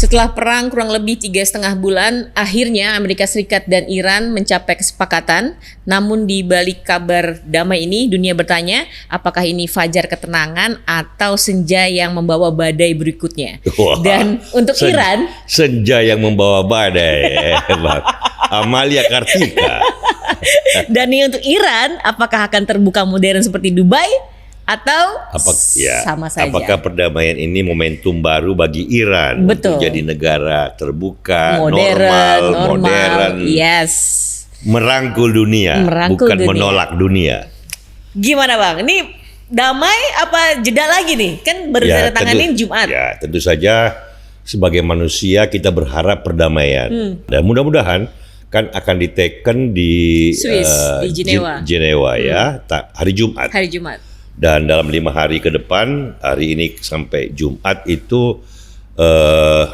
Setelah perang kurang lebih 3,5 bulan, akhirnya Amerika Serikat dan Iran mencapai kesepakatan. Namun di balik kabar damai ini, dunia bertanya, apakah ini fajar ketenangan atau senja yang membawa badai berikutnya? Wah, dan untuk Iran, senja yang membawa badai, hebat. Amalia Kartika. dan ini untuk Iran, apakah akan terbuka modern seperti Dubai? Atau sama saja? Apakah perdamaian ini momentum baru bagi Iran untuk jadi negara terbuka, modern, yes, merangkul dunia, bukan menolak dunia. Gimana Bang? Ini damai apa jeda lagi nih? Kan baru ditandatanganin Jumat. Ya, tentu saja sebagai manusia kita berharap perdamaian. Dan mudah-mudahan kan akan diteken di Swiss, di Jenewa ya, hari Jumat. Hari Jumat. Dan dalam 5 hari ke depan, hari ini sampai Jumat itu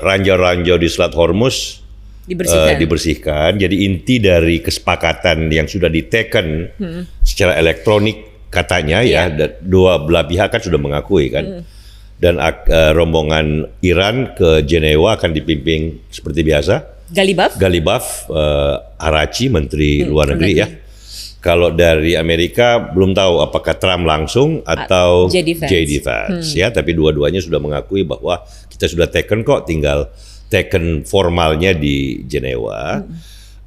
ranjau-ranjau di Selat Hormuz dibersihkan. Jadi inti dari kesepakatan yang sudah diteken secara elektronik katanya ya, dua belah pihak kan sudah mengakui kan. Dan rombongan Iran ke Jenewa akan dipimpin seperti biasa. Galibaf, Araghchi, Menteri Luar Negeri ya. Kalau dari Amerika belum tahu apakah Trump langsung atau JD Vance ya, tapi dua-duanya sudah mengakui bahwa kita sudah taken kok, tinggal taken formalnya di Jenewa.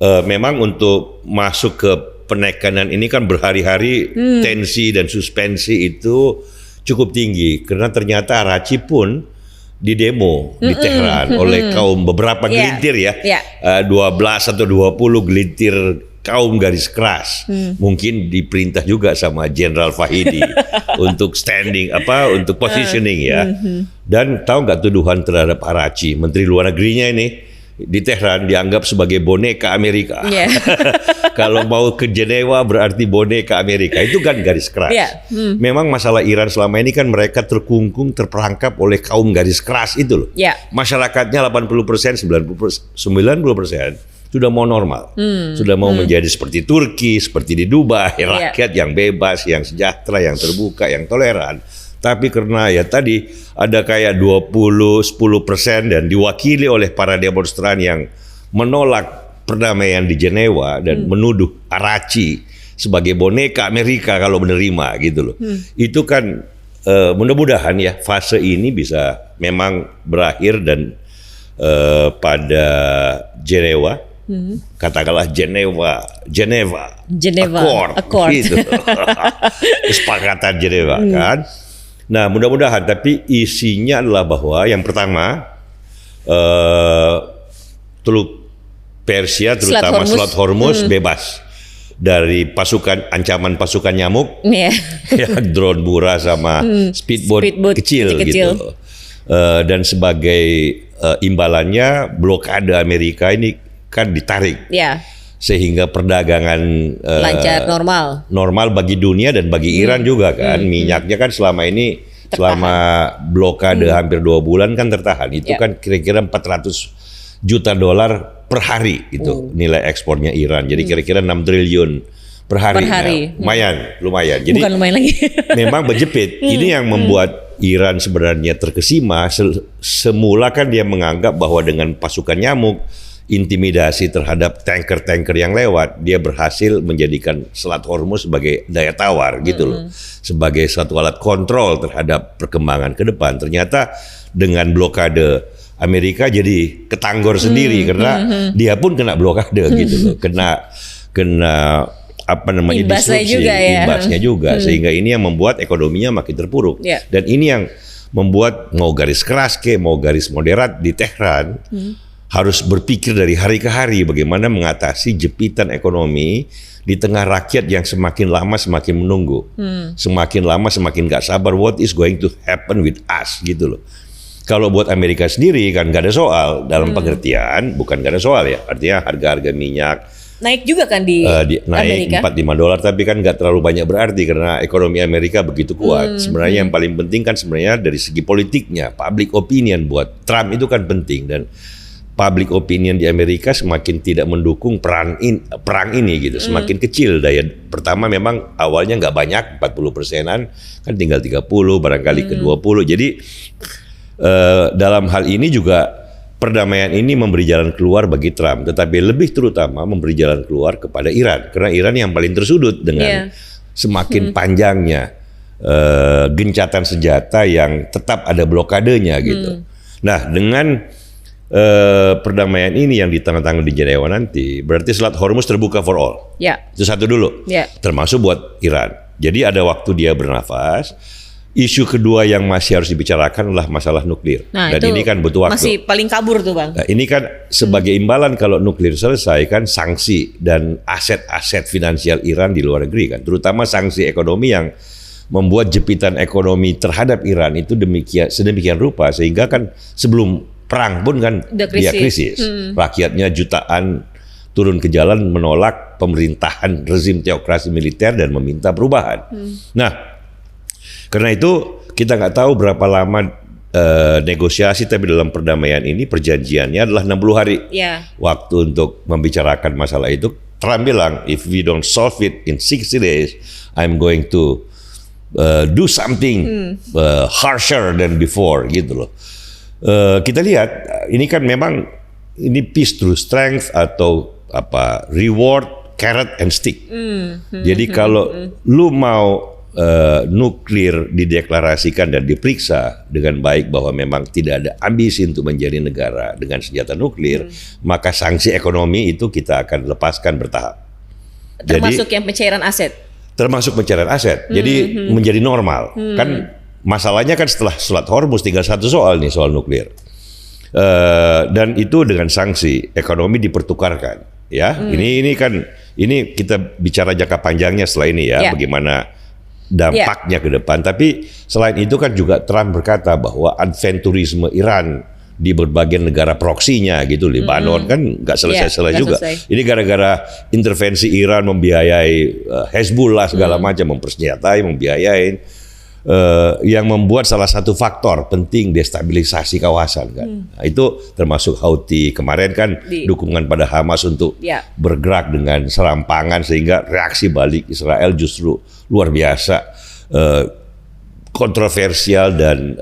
Memang untuk masuk ke penekanan ini kan berhari-hari tensi dan suspensi itu cukup tinggi karena ternyata Araghchi pun di demo di Tehran oleh kaum beberapa gelintir ya, 12 atau 20 gelintir kaum garis keras, mungkin diperintah juga sama Jenderal Fahidi untuk untuk positioning ya. Dan tahu nggak tuduhan terhadap Araghchi, Menteri Luar Negerinya ini di Tehran dianggap sebagai boneka Amerika. Kalau mau ke Jenewa berarti boneka Amerika, itu kan garis keras. Memang masalah Iran selama ini kan mereka terkungkung, terperangkap oleh kaum garis keras itu loh. Masyarakatnya 80%, 90% sudah mau normal, sudah mau menjadi seperti Turki, seperti di Dubai, rakyat yang bebas, yang sejahtera, yang terbuka, yang toleran. Tapi karena ya tadi ada kayak 10% dan diwakili oleh para demonstran yang menolak perdamaian di Jenewa dan menuduh Araghchi sebagai boneka Amerika kalau menerima gitu loh. Itu kan mudah-mudahan ya fase ini bisa memang berakhir dan pada Jenewa. Katakanlah Geneva Accord. Gitu. Kesepakatan Jenewa kan. Nah mudah-mudahan, tapi isinya adalah bahwa yang pertama Teluk Persia terutama Selat Hormuz bebas dari ancaman pasukan nyamuk, ya, drone murah sama speedboat kecil gitu. Dan sebagai imbalannya blokade Amerika ini kan ditarik, sehingga perdagangan lancar, normal bagi dunia dan bagi Iran juga kan. Minyaknya kan selama ini tertahan. Selama blokade hampir 2 bulan kan tertahan. Itu kan kira-kira 400 juta dolar per hari itu nilai ekspornya Iran. Jadi kira-kira 6 triliun per hari. Nah, lumayan. Jadi bukan lumayan lagi. Memang berjepit. Ini yang membuat Iran sebenarnya terkesima. Semula kan dia menganggap bahwa dengan pasukan nyamuk, intimidasi terhadap tanker-tanker yang lewat, dia berhasil menjadikan Selat Hormuz sebagai daya tawar gitu loh, sebagai satu alat kontrol terhadap perkembangan ke depan. Ternyata dengan blokade Amerika jadi ketanggor sendiri karena dia pun kena blokade gitu loh, kena imbasnya juga sehingga ini yang membuat ekonominya makin terpuruk. Dan ini yang membuat mau garis keras mau garis moderat di Tehran harus berpikir dari hari ke hari bagaimana mengatasi jepitan ekonomi di tengah rakyat yang semakin lama semakin menunggu, semakin lama semakin gak sabar what is going to happen with us gitu loh. Kalau buat Amerika sendiri kan gak ada soal dalam pengertian, bukan gak ada soal ya, artinya harga-harga minyak naik juga kan di naik Amerika. $4-5, tapi kan nggak terlalu banyak berarti karena ekonomi Amerika begitu kuat. Sebenarnya yang paling penting kan sebenarnya dari segi politiknya, public opinion buat Trump itu kan penting, dan public opinion di Amerika semakin tidak mendukung perang ini gitu, semakin kecil daya. Pertama memang awalnya nggak banyak, 40%-an, kan tinggal 30, barangkali ke 20. Jadi dalam hal ini juga perdamaian ini memberi jalan keluar bagi Trump, tetapi lebih terutama memberi jalan keluar kepada Iran, karena Iran yang paling tersudut dengan semakin panjangnya gencatan senjata yang tetap ada blokadenya gitu. Nah, dengan perdamaian ini yang ditandatangani di Jenewa nanti, berarti Selat Hormuz terbuka for all. Itu satu dulu, termasuk buat Iran. Jadi ada waktu dia bernafas. Isu kedua yang masih harus dibicarakan adalah masalah nuklir. Nah, dan ini kan butuh waktu. Masih paling kabur tuh, Bang. Nah, ini kan sebagai imbalan kalau nuklir selesai kan sanksi dan aset-aset finansial Iran di luar negeri kan, terutama sanksi ekonomi yang membuat jepitan ekonomi terhadap Iran itu sedemikian rupa sehingga kan sebelum perang pun kan dia krisis. Rakyatnya jutaan turun ke jalan menolak pemerintahan rezim teokrasi militer dan meminta perubahan. Nah, karena itu kita nggak tahu berapa lama negosiasi, tapi dalam perdamaian ini perjanjiannya adalah 60 hari waktu untuk membicarakan masalah itu. Trump bilang, if we don't solve it in 60 days, I'm going to do something harsher than before gitu loh. Kita lihat ini kan memang ini peace through strength atau apa, reward carrot and stick. Jadi kalau lu mau nuklir dideklarasikan dan diperiksa dengan baik bahwa memang tidak ada ambisi untuk menjadi negara dengan senjata nuklir, maka sanksi ekonomi itu kita akan lepaskan bertahap. Termasuk yang pencairan aset. Termasuk pencairan aset. Jadi menjadi normal. Kan masalahnya kan setelah Selat Hormuz tinggal satu soal nih, soal nuklir. Dan itu dengan sanksi ekonomi dipertukarkan. Ya, ini kan ini kita bicara jangka panjangnya setelah ini ya, bagaimana dampaknya ke depan. Tapi selain itu kan juga Trump berkata bahwa adventurisme Iran di berbagai negara proksinya gitu, Lebanon kan nggak selesai juga. Ini gara-gara intervensi Iran membiayai Hezbollah segala macam, mempersenjatai, membiayai, yang membuat salah satu faktor penting destabilisasi kawasan kan. Nah, itu termasuk Houthi kemarin kan dukungan pada Hamas untuk bergerak dengan serampangan sehingga reaksi balik Israel justru luar biasa kontroversial dan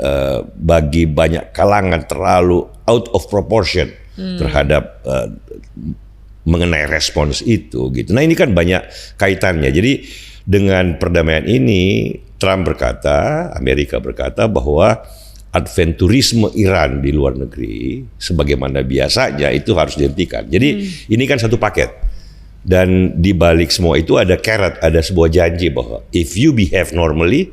bagi banyak kalangan terlalu out of proportion terhadap mengenai respons itu gitu. Nah, ini kan banyak kaitannya. Jadi dengan perdamaian ini Trump berkata, Amerika berkata bahwa adventurisme Iran di luar negeri sebagaimana biasanya itu harus dihentikan. Jadi ini kan satu paket. Dan di balik semua itu ada carrot, ada sebuah janji bahwa if you behave normally,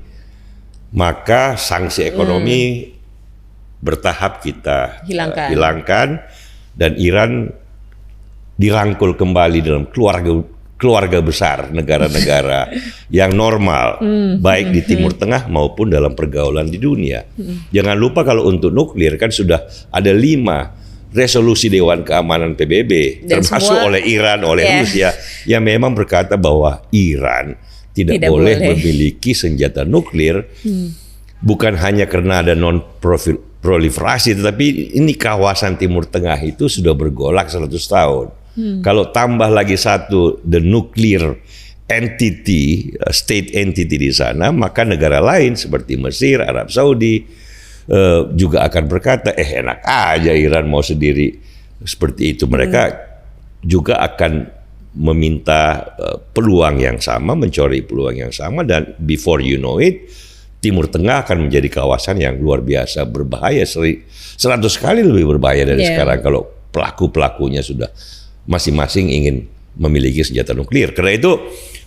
maka sanksi ekonomi bertahap kita hilangkan dan Iran dirangkul kembali dalam keluarga besar negara-negara yang normal, baik di Timur Tengah maupun dalam pergaulan di dunia. Jangan lupa kalau untuk nuklir kan sudah ada 5 resolusi Dewan Keamanan PBB, dan termasuk oleh Iran, oleh Rusia, yang memang berkata bahwa Iran tidak boleh memiliki senjata nuklir, bukan hanya karena ada non-proliferasi, tetapi ini kawasan Timur Tengah itu sudah bergolak 100 tahun. Kalau tambah lagi satu, the nuclear entity, state entity di sana, maka negara lain seperti Mesir, Arab Saudi juga akan berkata, enak aja Iran mau sendiri seperti itu. Mereka juga akan meminta peluang yang sama, mencari peluang yang sama, dan before you know it, Timur Tengah akan menjadi kawasan yang luar biasa berbahaya, 100 kali lebih berbahaya dari sekarang kalau pelaku-pelakunya sudah masing-masing ingin memiliki senjata nuklir. Karena itu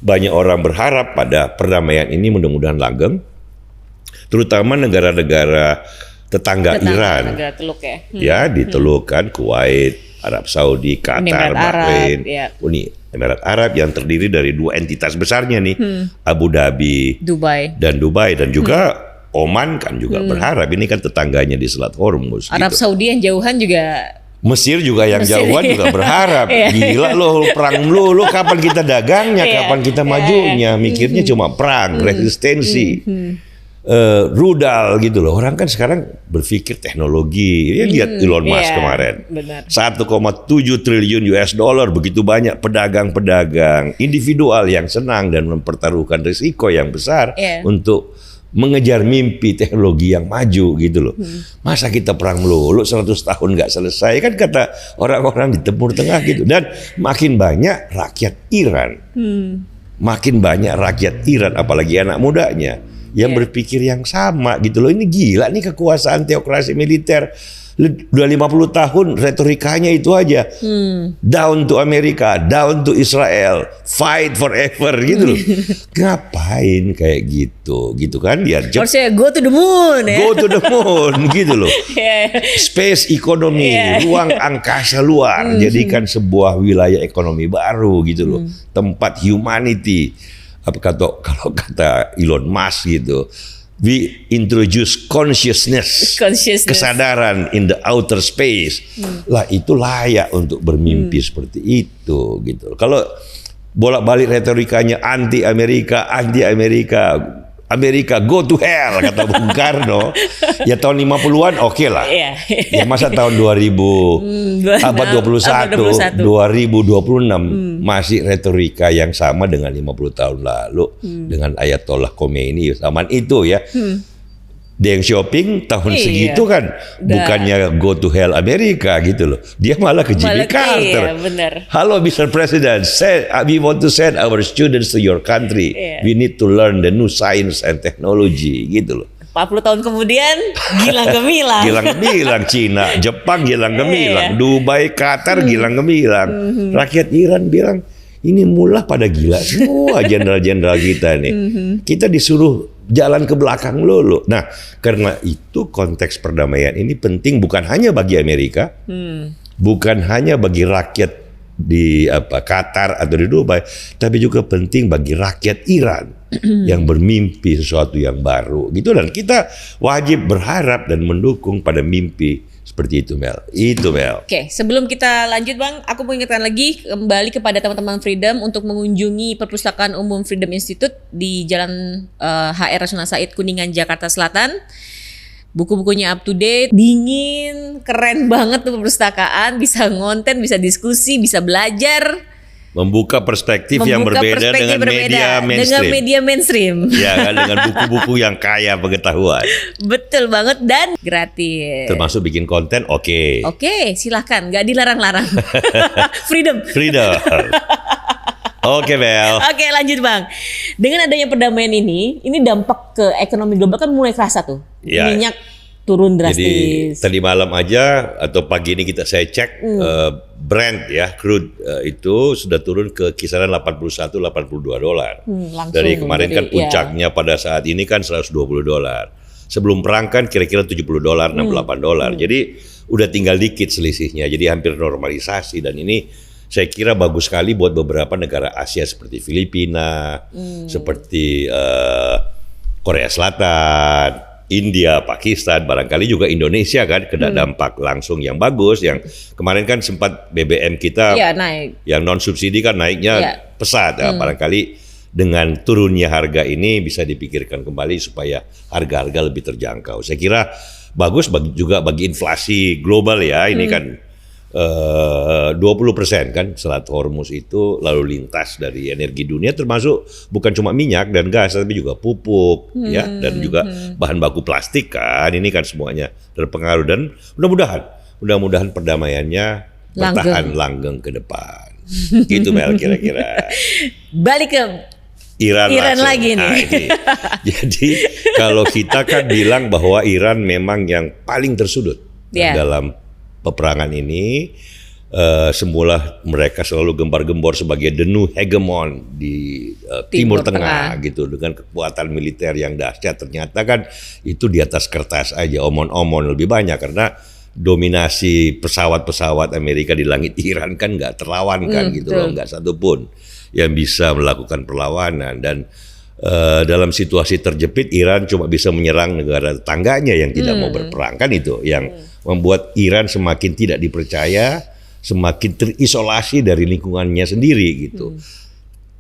banyak orang berharap pada perdamaian ini mudah-mudahan langgeng, terutama negara-negara tetangga Iran. Negara Teluk ya. Di Teluk kan, Kuwait, Arab Saudi, Qatar, Bahrain, Uni Emirat Arab yang terdiri dari 2 entitas besarnya nih, Abu Dhabi, Dubai dan juga Oman kan juga berharap, ini kan tetangganya di Selat Hormuz. Arab Saudi yang jauhan juga. Mesir juga yang jauhan juga berharap. Gila lo, perang lo kapan kita dagangnya, kapan kita majunya, mikirnya cuma perang, resistensi, rudal gitu loh. Orang kan sekarang berpikir teknologi. Ya, lihat Elon Musk kemarin, 1,7 triliun US dollar, begitu banyak pedagang-pedagang individual yang senang dan mempertaruhkan risiko yang besar untuk mengejar mimpi teknologi yang maju gitu loh. Masa kita perang melulu 100 tahun nggak selesai, kan kata orang-orang di Timur Tengah gitu. Dan makin banyak rakyat Iran, makin banyak rakyat Iran, apalagi anak mudanya yang berpikir yang sama gitu loh. Ini gila nih kekuasaan teokrasi militer. Udah 50 tahun retorikanya itu aja. Down to Amerika, down to Israel, fight forever gitu loh. Ngapain kayak gitu kan dia. Harusnya go to the moon ya. Go to the moon gitu loh. Space economy, ruang angkasa luar, jadikan sebuah wilayah ekonomi baru gitu loh. Tempat humanity. Kalau kata Elon Musk gitu. We introduce consciousness, kesadaran in the outer space. Lah itu layak untuk bermimpi seperti itu gitu. Kalau bolak-balik retorikanya anti Amerika, Amerika go to hell kata Bung Karno. Ya tahun 50-an oke lah. Ya masa tahun abad 21, 2026 masih retorika yang sama dengan 50 tahun lalu dengan Ayatollah Khomeini zaman itu ya. Deng Xiaoping tahun segitu kan bukannya go to hell Amerika gitu loh. Dia malah ke Jimmy Carter. Halo Mr. President, we want to send our students to your country. We need to learn the new science and technology gitu loh. 40 tahun kemudian gilang gemilang. Gilang gemilang, Cina, Jepang gilang gemilang, Dubai, Qatar gilang gemilang. Rakyat Iran bilang ini mulai pada gila semua jenderal-jenderal kita nih. Kita disuruh jalan ke belakang lulu. Nah, karena itu konteks perdamaian ini penting bukan hanya bagi Amerika, bukan hanya bagi rakyat di Qatar atau di Dubai, tapi juga penting bagi rakyat Iran yang bermimpi sesuatu yang baru gitu, dan kita wajib berharap dan mendukung pada mimpi seperti itu, Mel. Itu, Mel. Oke, sebelum kita lanjut, Bang, aku mau ingatkan lagi kembali kepada teman-teman Freedom untuk mengunjungi Perpustakaan Umum Freedom Institute di Jalan HR Rasuna Said, Kuningan, Jakarta Selatan. Buku-bukunya up to date, dingin, keren banget tuh perpustakaan, bisa ngonten, bisa diskusi, bisa belajar. Membuka perspektif yang berbeda dengan media mainstream. Dengan media mainstream. Ya kan, dengan buku-buku yang kaya pengetahuan. Betul banget dan gratis. Termasuk bikin konten, oke. Oke, silahkan, nggak dilarang-larang. Freedom. Oke, Bel. Oke, lanjut, Bang. Dengan adanya perdamaian ini dampak ke ekonomi global kan mulai kerasa tuh. Ya. Minyak turun drastis. Jadi tadi malam aja atau pagi ini saya cek Brent ya, crude itu sudah turun ke kisaran $81-82. Dari kemarin kan puncaknya pada saat ini kan $120. Sebelum perang kan kira-kira $70, $68. Jadi udah tinggal dikit selisihnya. Jadi hampir normalisasi, dan ini saya kira bagus sekali buat beberapa negara Asia seperti Filipina, seperti Korea Selatan, India, Pakistan, barangkali juga Indonesia kan kena dampak langsung yang bagus. Yang kemarin kan sempat BBM kita naik, yang non subsidi kan naiknya pesat. Ya, barangkali dengan turunnya harga ini bisa dipikirkan kembali supaya harga-harga lebih terjangkau. Saya kira bagus juga bagi inflasi global ya. Ini kan 20% kan Selat Hormuz itu lalu lintas dari energi dunia, termasuk bukan cuma minyak dan gas tapi juga pupuk ya, dan juga bahan baku plastik kan, ini kan semuanya terpengaruh, dan mudah-mudahan perdamaiannya bertahan langgeng ke depan. Gitu, Mel, kira-kira. Balik ke Iran lagi nih. Jadi kalau kita kan bilang bahwa Iran memang yang paling tersudut dalam peperangan ini, semula mereka selalu gembar-gembor sebagai the new hegemon di Timur Tengah gitu, dengan kekuatan militer yang dahsyat. Ternyata kan itu di atas kertas aja, omon-omon. Lebih banyak karena dominasi pesawat-pesawat Amerika di langit Iran kan nggak terlawankan gitu loh, nggak satupun yang bisa melakukan perlawanan. Dan dalam situasi terjepit, Iran cuma bisa menyerang negara tetangganya yang tidak mau berperang, kan itu yang membuat Iran semakin tidak dipercaya, semakin terisolasi dari lingkungannya sendiri gitu.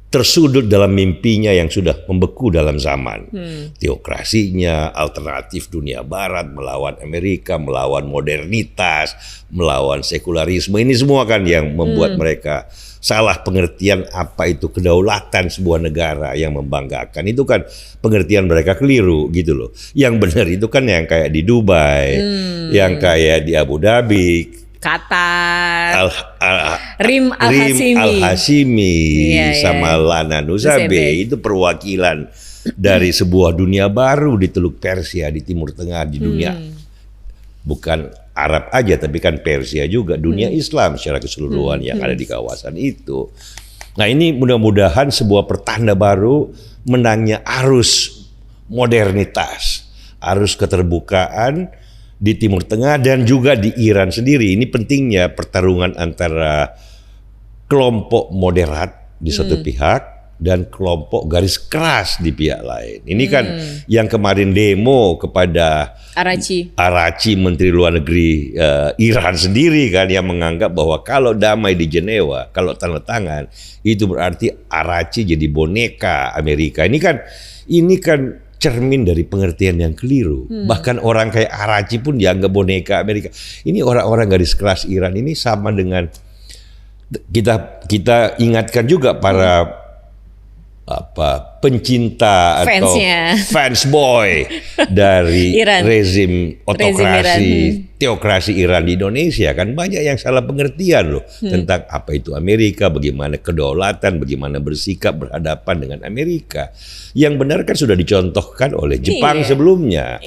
tersudut dalam mimpinya yang sudah membeku dalam zaman. Teokrasinya, alternatif dunia barat, melawan Amerika, melawan modernitas, melawan sekularisme. Ini semua kan yang membuat mereka salah pengertian apa itu kedaulatan sebuah negara yang membanggakan. Itu kan pengertian mereka keliru gitu loh. Yang benar itu kan yang kayak di Dubai, yang kayak di Abu Dhabi, Qatar, Rim Al-Hashimi, sama Lana Nusabe. Itu perwakilan dari sebuah dunia baru di Teluk Persia, di Timur Tengah, di dunia bukan Arab aja, tapi kan Persia juga, dunia Islam secara keseluruhan yang ada di kawasan itu. Nah, ini mudah-mudahan sebuah pertanda baru menangnya arus modernitas, arus keterbukaan di Timur Tengah dan juga di Iran sendiri. Ini pentingnya pertarungan antara kelompok moderat di satu pihak dan kelompok garis keras di pihak lain. Ini kan yang kemarin demo kepada Araghchi, Menteri Luar Negeri Iran sendiri kan, yang menganggap bahwa kalau damai di Jenewa, kalau tanda tangan, itu berarti Araghchi jadi boneka Amerika. Ini kan cermin dari pengertian yang keliru. Bahkan orang kayak Araghchi pun dianggap boneka Amerika. Ini orang-orang garis keras Iran ini sama dengan kita ingatkan juga para pencinta atau fans boy dari rezim otokrasi, teokrasi Iran di Indonesia kan banyak yang salah pengertian loh tentang apa itu Amerika, bagaimana kedaulatan, bagaimana bersikap berhadapan dengan Amerika. Yang benar kan sudah dicontohkan oleh Jepang sebelumnya,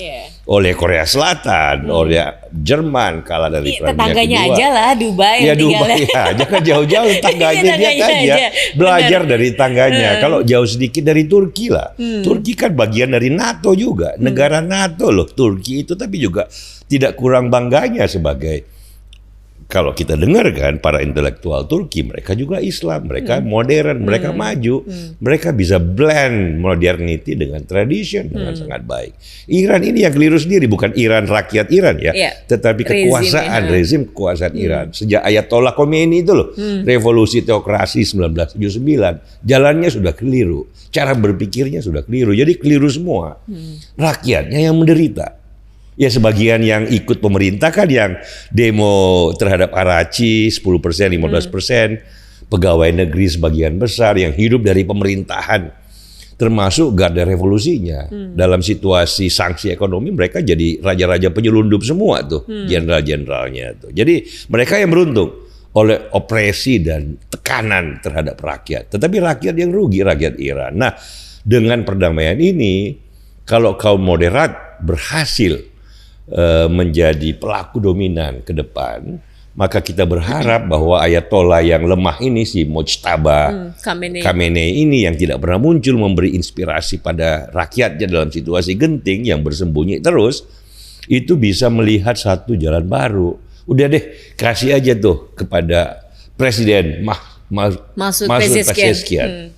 oleh Korea Selatan, oleh Jerman kalah dari Perang Dunia Kedua. Tetangganya aja lah Dubai. Ya Dubai ya, jangan jauh-jauh tangganya dia aja. Belajar dari tangganya. Kalau jauh sedikit dari Turki lah. Turki kan bagian dari NATO juga, negara NATO loh Turki itu, tapi juga tidak kurang bangganya sebagai, kalau kita dengar kan para intelektual Turki, mereka juga Islam, mereka modern, mereka maju, mereka bisa blend modernity dengan tradition dengan sangat baik. Iran ini yang keliru sendiri, bukan Iran rakyat Iran ya, tetapi kekuasaan, rezim kekuasaan Iran. Sejak Ayatollah Khomeini itu loh, revolusi teokrasi 1979, jalannya sudah keliru, cara berpikirnya sudah keliru, jadi keliru semua. Rakyatnya yang menderita. Ya sebagian yang ikut pemerintah kan yang demo terhadap Araghchi 10%, 15%, pegawai negeri sebagian besar yang hidup dari pemerintahan, termasuk garda revolusinya. Dalam situasi sanksi ekonomi mereka jadi raja-raja penyelundup semua tuh, jenderal-jenderalnya tuh. Jadi mereka yang beruntung oleh opresi dan tekanan terhadap rakyat. Tetapi rakyat yang rugi, rakyat Iran. Nah, dengan perdamaian ini, kalau kaum moderat berhasil menjadi pelaku dominan ke depan, maka kita berharap bahwa Ayatollah yang lemah ini, si Mojtaba Khamenei ini yang tidak pernah muncul memberi inspirasi pada rakyatnya dalam situasi genting yang bersembunyi terus, itu bisa melihat satu jalan baru. Udah deh, kasih aja tuh kepada Presiden Masud Pezeshkian.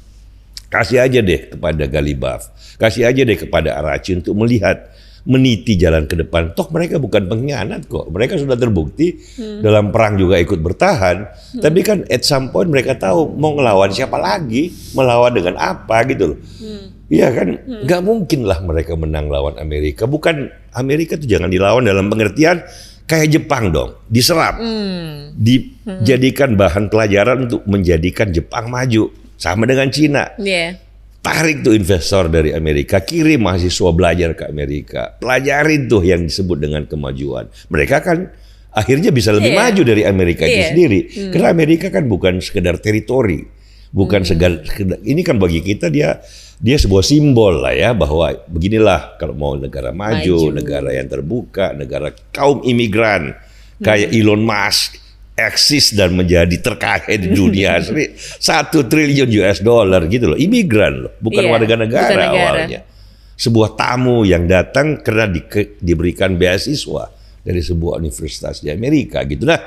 Kasih aja deh kepada Galibaf, kasih aja deh kepada Araghchi untuk melihat, meniti jalan ke depan. Toh mereka bukan pengkhianat kok. Mereka sudah terbukti dalam perang juga ikut bertahan. Tapi kan at some point mereka tahu mau ngelawan siapa lagi, melawan dengan apa gitu loh. Iya kan, nggak mungkin lah mereka menang lawan Amerika. Bukan Amerika tuh jangan dilawan dalam pengertian kayak Jepang dong, diserap, dijadikan bahan pelajaran untuk menjadikan Jepang maju. Sama dengan Cina. Tarik tuh investor dari Amerika, kirim mahasiswa belajar ke Amerika, pelajarin tuh yang disebut dengan kemajuan. Mereka kan akhirnya bisa lebih maju dari Amerika itu sendiri. Karena Amerika kan bukan sekedar teritori, bukan sekedar, ini kan bagi kita dia sebuah simbol lah ya, bahwa beginilah kalau mau negara maju, negara yang terbuka, negara kaum imigran kayak Elon Musk eksis dan menjadi terkaya di dunia 1 triliun US dollar gitu loh, imigran loh, bukan warga negara awalnya. Sebuah tamu yang datang karena diberikan beasiswa dari sebuah universitas di Amerika gitu. Nah,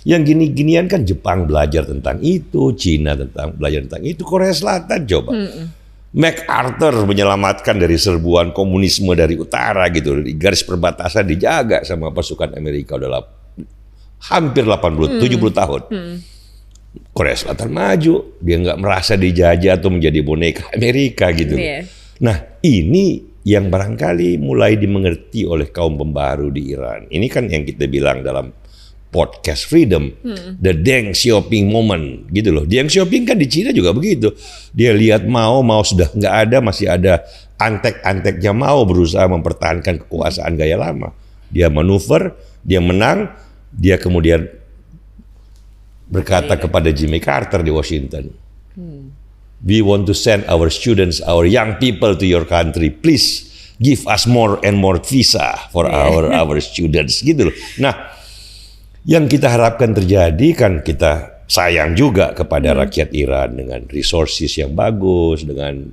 yang gini-ginian kan Jepang belajar tentang itu, Cina belajar tentang itu, Korea Selatan coba. MacArthur menyelamatkan dari serbuan komunisme dari utara gitu, di garis perbatasan dijaga sama pasukan Amerika udah hampir 70 tahun. Korea Selatan maju, dia nggak merasa dijajah atau menjadi boneka Amerika gitu. Nah ini yang barangkali mulai dimengerti oleh kaum pembaru di Iran. Ini kan yang kita bilang dalam podcast Freedom, the Deng Xiaoping moment gitu loh. Deng Xiaoping kan di Cina juga begitu. Dia lihat Mao sudah nggak ada, masih ada antek-anteknya Mao berusaha mempertahankan kekuasaan gaya lama. Dia manuver, dia menang, dia kemudian berkata kepada Jimmy Carter di Washington, we want to send our students, our young people to your country. Please give us more and more visa for our students gitu loh. Nah, yang kita harapkan terjadi kan kita sayang juga kepada rakyat Iran dengan resources yang bagus, dengan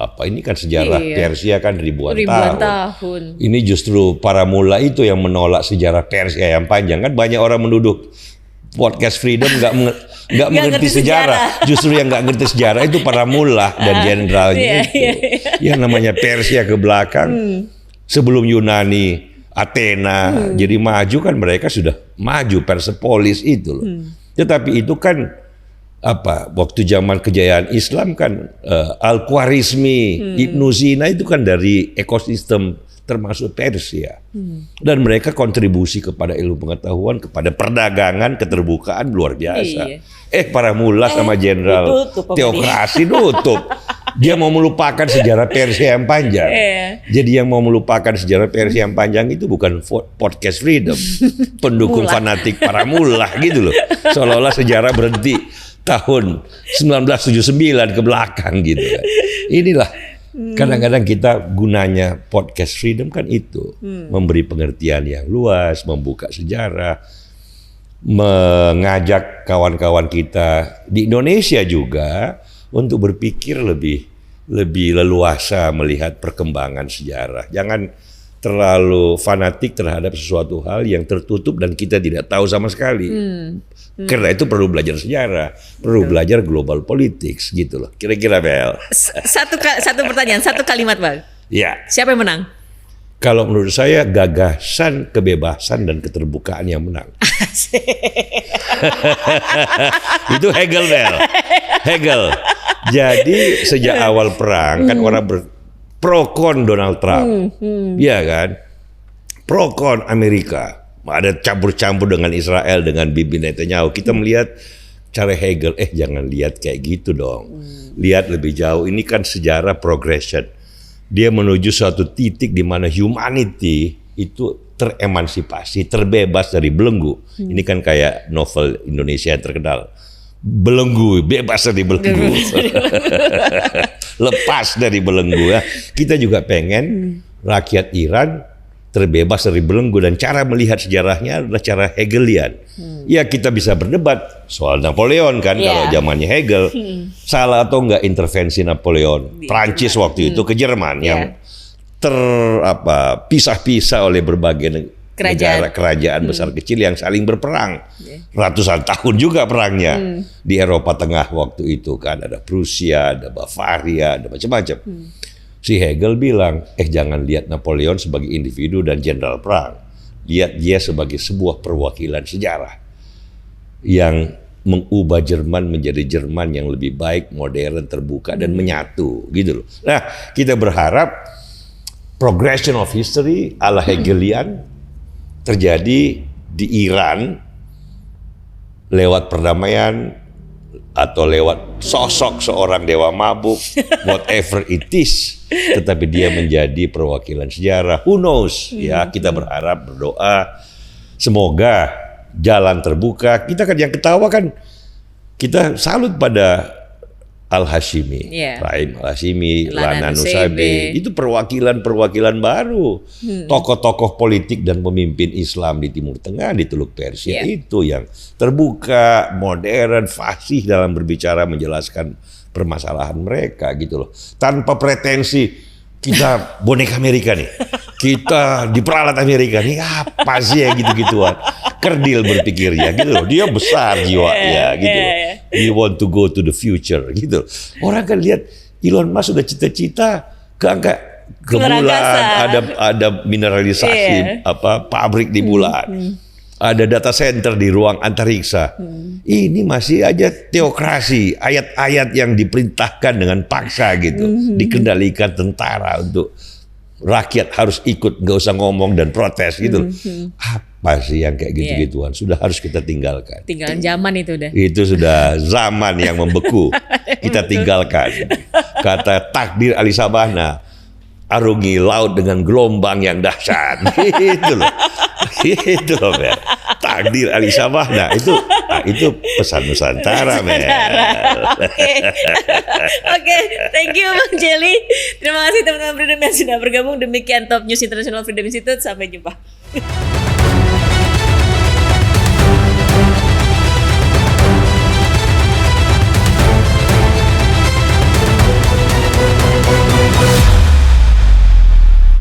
apa ini kan sejarah Persia kan ribuan tahun. Ini justru para mula itu yang menolak sejarah Persia yang panjang. Kan banyak orang menuduh podcast Freedom nggak mengerti sejarah. Justru yang nggak ngerti sejarah itu para mula dan jenderalnya itu. Yang namanya Persia ke belakang sebelum Yunani, Athena jadi maju kan mereka sudah maju, Persepolis itu loh. Tetapi itu kan waktu zaman kejayaan Islam kan Al-Khwarizmi, Ibnu Sina itu kan dari ekosistem termasuk Persia. Dan mereka kontribusi kepada ilmu pengetahuan, kepada perdagangan, keterbukaan luar biasa. Para mula sama jenderal teokrasi nutup. Dia mau melupakan sejarah Persia yang panjang. Jadi yang mau melupakan sejarah Persia yang panjang itu bukan podcast Freedom. Pendukung fanatik para mullah gitu loh. Seolah-olah sejarah berhenti tahun 1979 ke belakang gitu kan. Inilah kadang-kadang kita gunanya podcast Freedom kan itu. Memberi pengertian yang luas, membuka sejarah, mengajak kawan-kawan kita di Indonesia juga untuk berpikir lebih leluasa melihat perkembangan sejarah. Jangan terlalu fanatik terhadap sesuatu hal yang tertutup dan kita tidak tahu sama sekali. Karena itu perlu belajar sejarah, perlu belajar global politics gitu loh. Kira-kira Bel. Satu pertanyaan, satu kalimat Bang. Ya. Siapa yang menang? Kalau menurut saya gagasan, kebebasan dan keterbukaan yang menang. Itu Hegel Bel. Hegel. Jadi sejak awal perang kan orang pro kon Donald Trump. Iya kan? Pro kon Amerika. Ada campur-campur dengan Israel, dengan Bibi Netanyahu. Kita melihat cara Hegel, jangan lihat kayak gitu dong. Lihat lebih jauh. Ini kan sejarah progression. Dia menuju suatu titik di mana humanity itu teremansipasi, terbebas dari belenggu. Ini kan kayak novel Indonesia yang terkenal. Belenggu, bebas dari belenggu. Lepas dari belenggu ya. Kita juga pengen rakyat Iran terbebas dari belenggu, dan cara melihat sejarahnya adalah cara Hegelian. Ya kita bisa berdebat soal Napoleon kan, kalau zamannya Hegel salah atau enggak intervensi Napoleon Prancis waktu itu ke Jerman yang pisah-pisah oleh berbagai kerajaan besar kecil yang saling berperang. Ratusan tahun juga perangnya di Eropa Tengah waktu itu kan, ada Prusia, ada Bavaria, ada macam-macam. Si Hegel bilang, jangan lihat Napoleon sebagai individu dan jenderal perang. Lihat dia sebagai sebuah perwakilan sejarah yang mengubah Jerman menjadi Jerman yang lebih baik, modern, terbuka, dan menyatu gitu loh. Nah, kita berharap progression of history ala Hegelian terjadi di Iran lewat perdamaian atau lewat sosok seorang dewa mabuk, whatever it is. Tetapi dia menjadi perwakilan sejarah. Who knows? Ya, kita berharap, berdoa, semoga jalan terbuka. Kita kan yang ketawa kan, kita salut pada Al-Hashimi, Rahim Al-Hashimi, Lana Nusaybeh. Itu perwakilan-perwakilan baru. Tokoh-tokoh politik dan pemimpin Islam di Timur Tengah, di Teluk Persia itu yang terbuka, modern, fasih dalam berbicara, menjelaskan permasalahan mereka gitu loh. Tanpa pretensi kita boneka Amerika nih, kita diperalat Amerika nih, apa sih ya gitu-gituan. Kerdil berpikirnya gitu loh. Dia besar jiwanya gitu loh. We want to go to the future gitu. Orang kan lihat Elon Musk sudah cita-cita ke bulan, ada mineralisasi pabrik di bulan. ada data center di ruang antariksa. Ini masih aja teokrasi, ayat-ayat yang diperintahkan dengan paksa gitu, dikendalikan tentara untuk rakyat harus ikut, nggak usah ngomong dan protes gitu. Apa sih yang kayak gitu-gituan? Sudah harus kita tinggalkan. Tinggalan zaman itu udah. Itu sudah zaman yang membeku. Kita tinggalkan. Kata takdir Ali Sabana, arungi laut dengan gelombang yang dahsyat. Gitu loh. Gitu loh, Mer. Takdir Ali Sabana itu pesan Nusantara, Mer. Oke, thank you Bang Jelly. Terima kasih teman-teman Freedom yang sudah bergabung. Demikian Top News International Freedom Institute. Sampai jumpa.